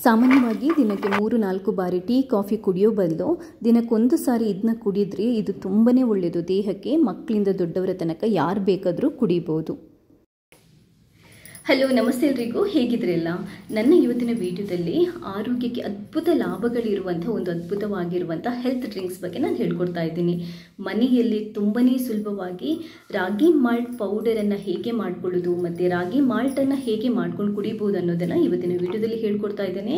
ಸಾಮಾನ್ಯವಾಗಿ ದಿನಕ್ಕೆ 3-4 ಬಾರಿ ಟೀ ಕಾಫಿ ಕುಡಿಯೋ ಬದಲು ದಿನಕ್ಕೊಂದು ಸಾರಿ ಇದನ್ನ ಕುಡಿದ್ರೆ ಇದು ತುಂಬಾ ಒಳ್ಳೆಯದು ದೇಹಕ್ಕೆ. ಮಕ್ಕಳಿಂದ ದೊಡ್ಡವರ ತನಕ ಯಾರು ಬೇಕಾದರೂ ಕುಡಿಬೋದು. ಹಲೋ, ನಮಸ್ತೆ ಎಲ್ರಿಗೂ, ಹೇಗಿದ್ರಲ್ಲ? ನನ್ನ ಇವತ್ತಿನ ವಿಡಿಯೋದಲ್ಲಿ ಆರೋಗ್ಯಕ್ಕೆ ಅದ್ಭುತ ಲಾಭಗಳಿರುವಂಥ ಒಂದು ಅದ್ಭುತವಾಗಿರುವಂಥ ಹೆಲ್ತ್ ಡ್ರಿಂಕ್ಸ್ ಬಗ್ಗೆ ನಾನು ಹೇಳ್ಕೊಡ್ತಾ ಇದ್ದೀನಿ. ಮನೆಯಲ್ಲಿ ತುಂಬಾ ಸುಲಭವಾಗಿ ರಾಗಿ ಮಾಲ್ಟ್ ಪೌಡರನ್ನು ಹೇಗೆ ಮಾಡ್ಕೊಳ್ಳೋದು ಮತ್ತು ರಾಗಿ ಮಾಲ್ಟನ್ನು ಹೇಗೆ ಮಾಡ್ಕೊಂಡು ಕುಡಿಬೋದು ಅನ್ನೋದನ್ನು ಇವತ್ತಿನ ವಿಡಿಯೋದಲ್ಲಿ ಹೇಳ್ಕೊಡ್ತಾ ಇದ್ದೇನೆ.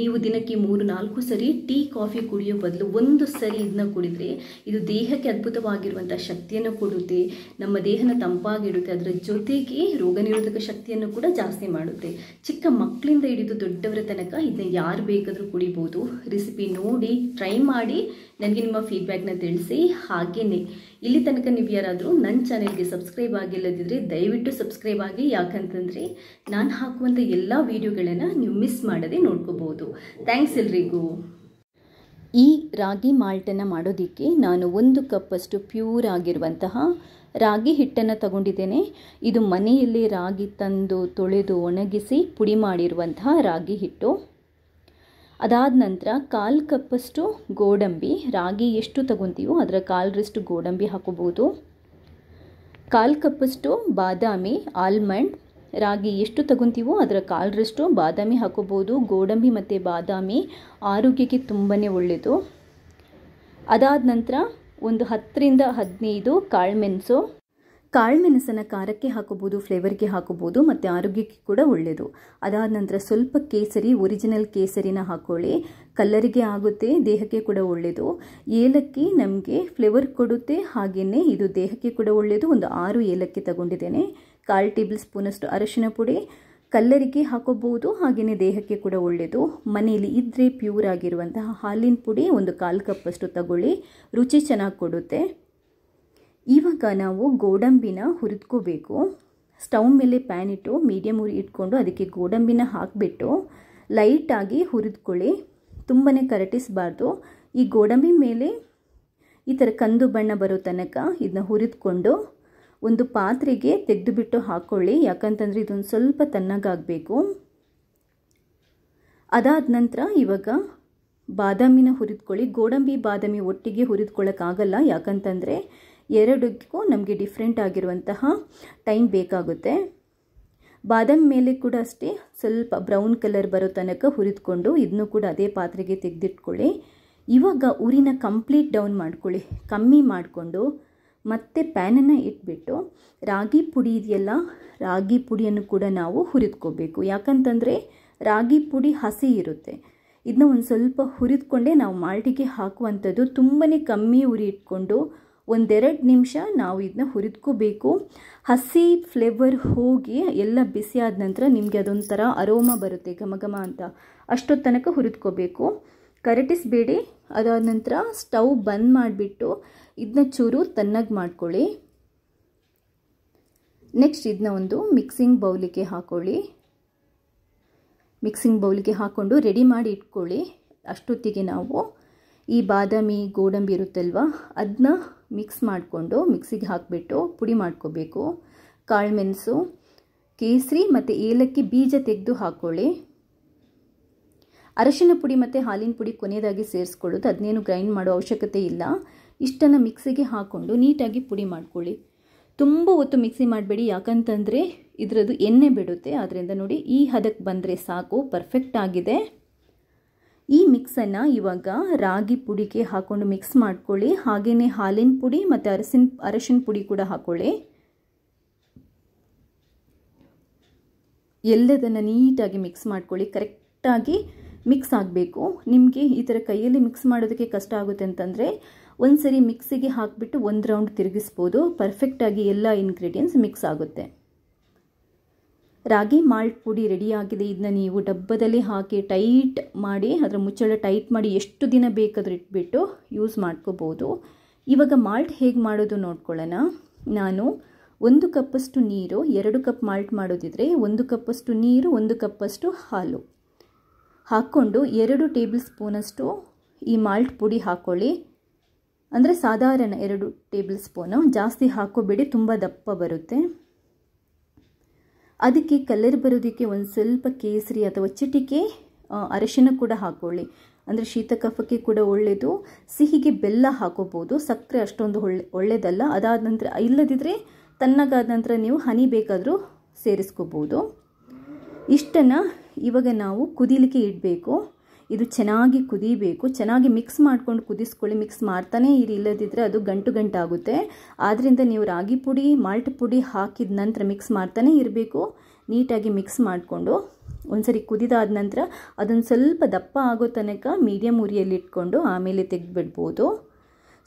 ನೀವು ದಿನಕ್ಕೆ 3-4 ಸರಿ ಟೀ ಕಾಫಿ ಕುಡಿಯೋ ಬದಲು ಒಂದು ಸರಿ ಇದನ್ನ ಕುಡಿದ್ರೆ ಇದು ದೇಹಕ್ಕೆ ಅದ್ಭುತವಾಗಿರುವಂಥ ಶಕ್ತಿಯನ್ನು ಕೊಡುತ್ತೆ, ನಮ್ಮ ದೇಹನ ತಂಪಾಗಿಡುತ್ತೆ, ಅದರ ಜೊತೆಗೆ ರೋಗ ನಿರೋಧಕ ಶಕ್ತಿಯನ್ನು ಕೂಡ ಜಾಸ್ತಿ ಮಾಡುತ್ತೆ. ಚಿಕ್ಕ ಮಕ್ಕಳಿಂದ ಹಿಡಿದು ದೊಡ್ಡವರ ತನಕ ಇದನ್ನ ಯಾರು ಬೇಕಾದರೂ ಕುಡಿಬೋದು. ರೆಸಿಪಿ ನೋಡಿ ಟ್ರೈ ಮಾಡಿ ನನಗೆ ನಿಮ್ಮ ಫೀಡ್ಬ್ಯಾಕ್ನ ತಿಳಿಸಿ. ಹಾಗೆಯೇ ಇಲ್ಲಿ ತನಕ ನೀವು ಯಾರಾದರೂ ನನ್ನ ಚಾನೆಲ್ಗೆ ಸಬ್ಸ್ಕ್ರೈಬ್ ಆಗಿಲ್ಲದಿದ್ದರೆ ದಯವಿಟ್ಟು ಸಬ್ಸ್ಕ್ರೈಬ್ ಆಗಿ. ಯಾಕಂತಂದರೆ ನಾನು ಹಾಕುವಂಥ ಎಲ್ಲ ವೀಡಿಯೋಗಳನ್ನು ನೀವು ಮಿಸ್ ಮಾಡದೆ ನೋಡ್ಕೋಬೋದು. ಥ್ಯಾಂಕ್ಸ್ ಎಲ್ರಿಗೂ. ಈ ರಾಗಿ ಮಾಲ್ಟನ್ನು ಮಾಡೋದಕ್ಕೆ ನಾನು 1 ಕಪ್ಪಷ್ಟು ಪ್ಯೂರ್ ಆಗಿರುವಂತಹ ರಾಗಿ ಹಿಟ್ಟನ್ನು ತಗೊಂಡಿದ್ದೇನೆ. ಇದು ಮನೆಯಲ್ಲಿ ರಾಗಿ ತಂದು ತೊಳೆದು ಒಣಗಿಸಿ ಪುಡಿ ಮಾಡಿರುವಂತಹ ರಾಗಿ ಹಿಟ್ಟು. ಅದಾದ ನಂತರ 1/4 ಕಪ್ಪಷ್ಟು ಗೋಡಂಬಿ, ರಾಗಿ ಎಷ್ಟು ತಗೊತೀವೋ ಅದರ 1/4ರಷ್ಟು ಗೋಡಂಬಿ ಹಾಕೋಬೋದು. 1/4 ಕಪ್ಪಷ್ಟು ಬಾದಾಮಿ ಆಲ್ಮಂಡ್, ರಾಗಿ ಎಷ್ಟು ತಗೊತೀವೋ ಅದರ 1/4ರಷ್ಟು ಬಾದಾಮಿ ಹಾಕೋಬೋದು. ಗೋಡಂಬಿ ಮತ್ತು ಬಾದಾಮಿ ಆರೋಗ್ಯಕ್ಕೆ ತುಂಬಾ ಒಳ್ಳೆಯದು. ಅದಾದ ನಂತರ ಒಂದು 10-15 ಕಾಳುಮೆಣಸು. ಕಾಳುಮೆಣಸನ್ನು ಖಾರಕ್ಕೆ ಹಾಕೋಬೋದು, ಫ್ಲೇವರ್ಗೆ ಹಾಕೋಬೋದು ಮತ್ತು ಆರೋಗ್ಯಕ್ಕೆ ಕೂಡ ಒಳ್ಳೆಯದು. ಅದಾದ ನಂತರ ಸ್ವಲ್ಪ ಕೇಸರಿ, ಒರಿಜಿನಲ್ ಕೇಸರಿನ ಹಾಕ್ಕೊಳ್ಳಿ, ಕಲ್ಲರಿಗೆ ಆಗುತ್ತೆ, ದೇಹಕ್ಕೆ ಕೂಡ ಒಳ್ಳೆಯದು. ಏಲಕ್ಕಿ ನಮಗೆ ಫ್ಲೇವರ್ ಕೊಡುತ್ತೆ, ಹಾಗೆಯೇ ಇದು ದೇಹಕ್ಕೆ ಕೂಡ ಒಳ್ಳೆಯದು. ಒಂದು 6 ಏಲಕ್ಕಿ ತಗೊಂಡಿದ್ದೇನೆ. 1/4 ಟೇಬಲ್ ಸ್ಪೂನಷ್ಟು ಅರಿಶಿನ ಪುಡಿ, ಕಲ್ಲರಿಗೆ ಹಾಕೋಬಹುದು, ಹಾಗೆಯೇ ದೇಹಕ್ಕೆ ಕೂಡ ಒಳ್ಳೆಯದು. ಮನೆಯಲ್ಲಿ ಇದ್ದರೆ ಪ್ಯೂರ್ ಆಗಿರುವಂತಹ ಹಾಲಿನ ಪುಡಿ ಒಂದು 1/4 ಕಪ್ಪಷ್ಟು ತಗೊಳ್ಳಿ, ರುಚಿ ಚೆನ್ನಾಗಿ ಕೊಡುತ್ತೆ. ಇವಾಗ ನಾವು ಗೋಡಂಬಿನ ಹುರಿದ್ಕೋಬೇಕು. ಸ್ಟವ್ ಮೇಲೆ ಪ್ಯಾನ್ ಇಟ್ಟು ಮೀಡಿಯಮ್ ಉರಿ ಇಟ್ಕೊಂಡು ಅದಕ್ಕೆ ಗೋಡಂಬಿನ ಹಾಕಿಬಿಟ್ಟು ಲೈಟಾಗಿ ಹುರಿದ್ಕೊಳ್ಳಿ, ತುಂಬಾ ಕರಟಿಸಬಾರ್ದು. ಈ ಗೋಡಂಬಿ ಮೇಲೆ ಈ ಥರ ಕಂದು ಬಣ್ಣ ಬರೋ ತನಕ ಇದನ್ನ ಹುರಿದ್ಕೊಂಡು ಒಂದು ಪಾತ್ರೆಗೆ ತೆಗೆದುಬಿಟ್ಟು ಹಾಕ್ಕೊಳ್ಳಿ. ಯಾಕಂತಂದರೆ ಇದೊಂದು ಸ್ವಲ್ಪ ತಣ್ಣಗಾಗಬೇಕು. ಅದಾದ ನಂತರ ಇವಾಗ ಬಾದಾಮಿನ ಹುರಿದ್ಕೊಳ್ಳಿ. ಗೋಡಂಬಿ ಬಾದಾಮಿ ಒಟ್ಟಿಗೆ ಹುರಿದ್ಕೊಳ್ಳೋಕ್ಕಾಗಲ್ಲ, ಯಾಕಂತಂದರೆ ಎರಡಕ್ಕೂ ನಮಗೆ ಡಿಫ್ರೆಂಟ್ ಆಗಿರುವಂತಹ ಟೈಮ್ ಬೇಕಾಗುತ್ತೆ. ಬಾದಾಮಿ ಮೇಲೆ ಕೂಡ ಅಷ್ಟೇ ಸ್ವಲ್ಪ ಬ್ರೌನ್ ಕಲರ್ ಬರೋ ತನಕ ಹುರಿದ್ಕೊಂಡು ಇದನ್ನು ಕೂಡ ಅದೇ ಪಾತ್ರೆಗೆ ತೆಗೆದಿಟ್ಕೊಳ್ಳಿ. ಇವಾಗ ಉರಿನ ಕಂಪ್ಲೀಟ್ ಡೌನ್ ಮಾಡ್ಕೊಳ್ಳಿ, ಕಮ್ಮಿ ಮಾಡಿಕೊಂಡು ಮತ್ತೆ ಪ್ಯಾನನ್ನು ಇಟ್ಬಿಟ್ಟು ರಾಗಿ ಪುಡಿ ಇದೆಯಲ್ಲ, ರಾಗಿ ಪುಡಿಯನ್ನು ಕೂಡ ನಾವು ಹುರಿದ್ಕೋಬೇಕು. ಯಾಕಂತಂದರೆ ರಾಗಿ ಪುಡಿ ಹಸಿ ಇರುತ್ತೆ, ಇದನ್ನ ಒಂದು ಸ್ವಲ್ಪ ಹುರಿದ್ಕೊಂಡೇ ನಾವು ಮಾಲ್ಟಿಗೆ ಹಾಕುವಂಥದ್ದು. ತುಂಬಾ ಕಮ್ಮಿ ಉರಿ ಇಟ್ಕೊಂಡು 1-2 ನಿಮಿಷ ನಾವು ಇದನ್ನ ಹುರಿದ್ಕೋಬೇಕು. ಹಸಿ ಫ್ಲೇವರ್ ಹೋಗಿ ಎಲ್ಲ ಬಿಸಿ ಆದ ನಂತರ ನಿಮಗೆ ಅದೊಂಥರ ಅರೋಮಾ ಬರುತ್ತೆ, ಘಮ ಅಂತ, ಅಷ್ಟೊತ್ತು ತನಕ ಹುರಿದ್ಕೋಬೇಕು, ಕರಟಿಸಬೇಡಿ. ಅದಾದ ನಂತರ ಸ್ಟವ್ ಬಂದ್ ಮಾಡಿಬಿಟ್ಟು ಇದನ್ನ ಚೂರು ತಣ್ಣಗೆ ಮಾಡ್ಕೊಳ್ಳಿ. ನೆಕ್ಸ್ಟ್ ಇದನ್ನ ಒಂದು ಮಿಕ್ಸಿಂಗ್ ಬೌಲಿಗೆ ಹಾಕ್ಕೊಳ್ಳಿ. ಮಿಕ್ಸಿಂಗ್ ಬೌಲಿಗೆ ಹಾಕ್ಕೊಂಡು ರೆಡಿ ಮಾಡಿ ಇಟ್ಕೊಳ್ಳಿ. ಅಷ್ಟೊತ್ತಿಗೆ ನಾವು ಈ ಬಾದಾಮಿ ಗೋಡಂಬಿ ಇರುತ್ತಲ್ವ ಅದನ್ನ ಮಿಕ್ಸ್ ಮಾಡಿಕೊಂಡು ಮಿಕ್ಸಿಗೆ ಹಾಕಿಬಿಟ್ಟು ಪುಡಿ ಮಾಡ್ಕೋಬೇಕು. ಕಾಳುಮೆಣಸು, ಕೇಸರಿ ಮತ್ತು ಏಲಕ್ಕಿ ಬೀಜ ತೆಗೆದು ಹಾಕ್ಕೊಳ್ಳಿ. ಅರಿಶಿನ ಪುಡಿ ಮತ್ತು ಹಾಲಿನ ಪುಡಿ ಕೊನೆಯದಾಗಿ ಸೇರಿಸ್ಕೊಳ್ಳೋದು, ಅದನ್ನೇನು ಗ್ರೈಂಡ್ ಮಾಡೋ ಅವಶ್ಯಕತೆ ಇಲ್ಲ. ಇಷ್ಟನ್ನು ಮಿಕ್ಸಿಗೆ ಹಾಕ್ಕೊಂಡು ನೀಟಾಗಿ ಪುಡಿ ಮಾಡ್ಕೊಳ್ಳಿ. ತುಂಬ ಹೊತ್ತು ಮಿಕ್ಸಿ ಮಾಡಬೇಡಿ, ಯಾಕಂತಂದರೆ ಇದರದ್ದು ಎಣ್ಣೆ ಬಿಡುತ್ತೆ. ಆದ್ದರಿಂದ ನೋಡಿ, ಈ ಹದಕ್ಕೆ ಬಂದರೆ ಸಾಕು, ಪರ್ಫೆಕ್ಟ್ ಆಗಿದೆ. ಈ ಮಿಕ್ಸನ್ನು ಇವಾಗ ರಾಗಿ ಪುಡಿಗೆ ಹಾಕ್ಕೊಂಡು ಮಿಕ್ಸ್ ಮಾಡ್ಕೊಳ್ಳಿ. ಹಾಗೆಯೇ ಹಾಲಿನ ಪುಡಿ ಮತ್ತು ಅರಿಶಿನ ಪುಡಿ ಕೂಡ ಹಾಕ್ಕೊಳ್ಳಿ. ಎಲ್ಲದನ್ನು ನೀಟಾಗಿ ಮಿಕ್ಸ್ ಮಾಡ್ಕೊಳ್ಳಿ. ಕರೆಕ್ಟಾಗಿ ಮಿಕ್ಸ್ ಆಗಬೇಕು. ನಿಮಗೆ ಈ ಥರ ಕೈಯಲ್ಲಿ ಮಿಕ್ಸ್ ಮಾಡೋದಕ್ಕೆ ಕಷ್ಟ ಆಗುತ್ತೆ ಅಂತಂದರೆ ಒಂದ್ಸರಿ ಮಿಕ್ಸಿಗೆ ಹಾಕಿಬಿಟ್ಟು 1 ರೌಂಡ್ ತಿರುಗಿಸ್ಬೋದು. ಪರ್ಫೆಕ್ಟಾಗಿ ಎಲ್ಲ ಇಂಗ್ರೀಡಿಯೆಂಟ್ಸ್ ಮಿಕ್ಸ್ ಆಗುತ್ತೆ. ರಾಗಿ ಮಾಲ್ಟ್ ಪುಡಿ ರೆಡಿಯಾಗಿದೆ. ಇದನ್ನ ನೀವು ಡಬ್ಬದಲ್ಲಿ ಹಾಕಿ ಟೈಟ್ ಮಾಡಿ, ಅದರ ಮುಚ್ಚಳ ಟೈಟ್ ಮಾಡಿ ಎಷ್ಟು ದಿನ ಬೇಕಾದರೂ ಇಟ್ಬಿಟ್ಟು ಯೂಸ್ ಮಾಡ್ಕೋಬೋದು. ಇವಾಗ ಮಾಲ್ಟ್ ಹೇಗೆ ಮಾಡೋದು ನೋಡ್ಕೊಳ್ಳೋಣ. ನಾನು 1 ಕಪ್ಪಷ್ಟು ನೀರು, 2 ಕಪ್ ಮಾಲ್ಟ್ ಮಾಡೋದಿದ್ರೆ 1 ಕಪ್ಪಷ್ಟು ನೀರು, 1 ಕಪ್ಪಷ್ಟು ಹಾಲು ಹಾಕ್ಕೊಂಡು 2 ಟೇಬಲ್ ಸ್ಪೂನಷ್ಟು ಈ ಮಾಲ್ಟ್ ಪುಡಿ ಹಾಕ್ಕೊಳ್ಳಿ. ಅಂದರೆ ಸಾಧಾರಣ 2 ಟೇಬಲ್ ಸ್ಪೂನು, ಜಾಸ್ತಿ ಹಾಕೋಬೇಡಿ, ತುಂಬ ದಪ್ಪ ಬರುತ್ತೆ. ಅದಕ್ಕೆ ಕಲರ್ ಬರೋದಕ್ಕೆ ಒಂದು ಸ್ವಲ್ಪ ಕೇಸರಿ ಅಥವಾ ಚಿಟಿಕೆ ಅರಿಶಿನ ಕೂಡ ಹಾಕೊಳ್ಳಿ, ಅಂದರೆ ಶೀತ ಕಫಕ್ಕೆ ಕೂಡ ಒಳ್ಳೆಯದು. ಸಿಹಿಗೆ ಬೆಲ್ಲ ಹಾಕೋಬೋದು, ಸಕ್ಕರೆ ಅಷ್ಟೊಂದು ಒಳ್ಳೆಯದಲ್ಲ. ಅದಾದ ನಂತರ ಇಲ್ಲದಿದ್ದರೆ ತಣ್ಣಗಾದ ನಂತರ ನೀವು ಹನಿ ಬೇಕಾದರೂ ಸೇರಿಸ್ಕೋಬೋದು. ಇಷ್ಟನ್ನು ಇವಾಗ ನಾವು ಕುದೀಲಿಕ್ಕೆ ಇಡಬೇಕು. ಇದು ಚೆನ್ನಾಗಿ ಕುದೀಬೇಕು, ಚೆನ್ನಾಗಿ ಮಿಕ್ಸ್ ಮಾಡ್ಕೊಂಡು ಕುದಿಸ್ಕೊಳ್ಳಿ. ಮಿಕ್ಸ್ ಮಾಡ್ತಾನೇ ಇರಿ, ಇಲ್ಲದಿದ್ದರೆ ಅದು ಗಂಟು ಗಂಟಾಗುತ್ತೆ. ಆದ್ದರಿಂದ ನೀವು ರಾಗಿ ಪುಡಿ ಮಾಲ್ಟ್ ಪುಡಿ ಹಾಕಿದ ನಂತರ ಮಿಕ್ಸ್ ಮಾಡ್ತಾನೇ ಇರಬೇಕು. ನೀಟಾಗಿ ಮಿಕ್ಸ್ ಮಾಡಿಕೊಂಡು ಒಂದ್ಸರಿ ಕುದಿದಾದ ನಂತರ ಅದನ್ನು ಸ್ವಲ್ಪ ದಪ್ಪ ಆಗೋ ತನಕ ಮೀಡಿಯಮ್ ಉರಿಯಲ್ಲಿ ಇಟ್ಕೊಂಡು ಆಮೇಲೆ ತೆಗೆದುಬಿಡ್ಬೋದು.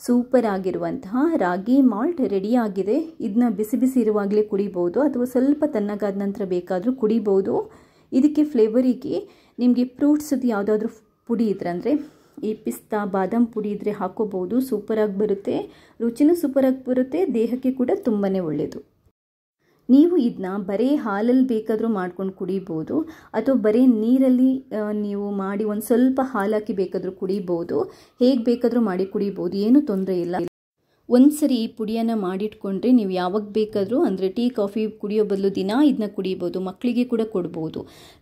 ಸೂಪರ್ ಆಗಿರುವಂತಹ ರಾಗಿ ಮಾಲ್ಟ್ ರೆಡಿಯಾಗಿದೆ. ಇದನ್ನ ಬಿಸಿ ಬಿಸಿ ಇರುವಾಗಲೇ ಕುಡಿಬೋದು ಅಥವಾ ಸ್ವಲ್ಪ ತಣ್ಣಗಾದ ನಂತರ ಬೇಕಾದರೂ ಕುಡಿಬೋದು. ಇದಕ್ಕೆ ಫ್ಲೇವರಿಗೆ ನಿಮಗೆ ಫ್ರೂಟ್ಸದ್ದು ಯಾವುದಾದ್ರೂ ಪುಡಿ ಇದ್ರೆ, ಅಂದರೆ ಈ ಪಿಸ್ತಾ ಬಾದಾಮ್ ಪುಡಿ ಇದ್ದರೆ ಹಾಕೋಬೋದು. ಸೂಪರಾಗಿ ಬರುತ್ತೆ, ರುಚಿನೂ ಸೂಪರಾಗಿ ಬರುತ್ತೆ, ದೇಹಕ್ಕೆ ಕೂಡ ತುಂಬಾ ಒಳ್ಳೆಯದು. ನೀವು ಇದನ್ನ ಬರೀ ಹಾಲಲ್ಲಿ ಬೇಕಾದರೂ ಮಾಡ್ಕೊಂಡು ಕುಡಿಬೋದು ಅಥವಾ ಬರೀ ನೀರಲ್ಲಿ ನೀವು ಮಾಡಿ ಒಂದು ಸ್ವಲ್ಪ ಹಾಲು ಹಾಕಿ ಬೇಕಾದರೂ ಕುಡಿಬೋದು. ಹೇಗೆ ಬೇಕಾದರೂ ಮಾಡಿ ಕುಡಿಬೋದು, ಏನೂ ತೊಂದರೆ ಇಲ್ಲ. ಒಂದ್ಸರಿ ಈ ಪುಡಿಯನ್ನು ಮಾಡಿಟ್ಕೊಂಡ್ರೆ ನೀವು ಯಾವಾಗ ಬೇಕಾದರೂ, ಅಂದರೆ ಟೀ ಕಾಫಿ ಕುಡಿಯೋ ಬದಲು ದಿನ ಇದನ್ನ ಕುಡಿಬೋದು. ಮಕ್ಕಳಿಗೆ ಕೂಡ ಕೊಡ್ಬೋದು.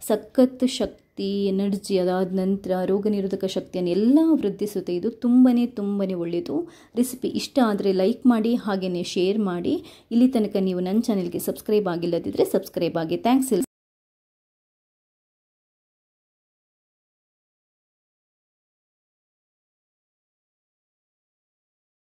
ಸಖತ್ ಶಕ್ತಿ, ಎನರ್ಜಿ, ಅದಾದ ನಂತರ ರೋಗ ನಿರೋಧಕ ಶಕ್ತಿಯನ್ನು ಎಲ್ಲ ವೃದ್ಧಿಸುತ್ತೆ. ಇದು ತುಂಬಾ ಒಳ್ಳೆಯದು. ರೆಸಿಪಿ ಇಷ್ಟ ಆದರೆ ಲೈಕ್ ಮಾಡಿ, ಹಾಗೆಯೇ ಶೇರ್ ಮಾಡಿ. ಇಲ್ಲಿ ತನಕ ನೀವು ನನ್ನ ಚಾನೆಲ್ಗೆ ಸಬ್ಸ್ಕ್ರೈಬ್ ಆಗಿಲ್ಲದಿದ್ದರೆ ಸಬ್ಸ್ಕ್ರೈಬ್ ಆಗಿ. ಥ್ಯಾಂಕ್ಸ್.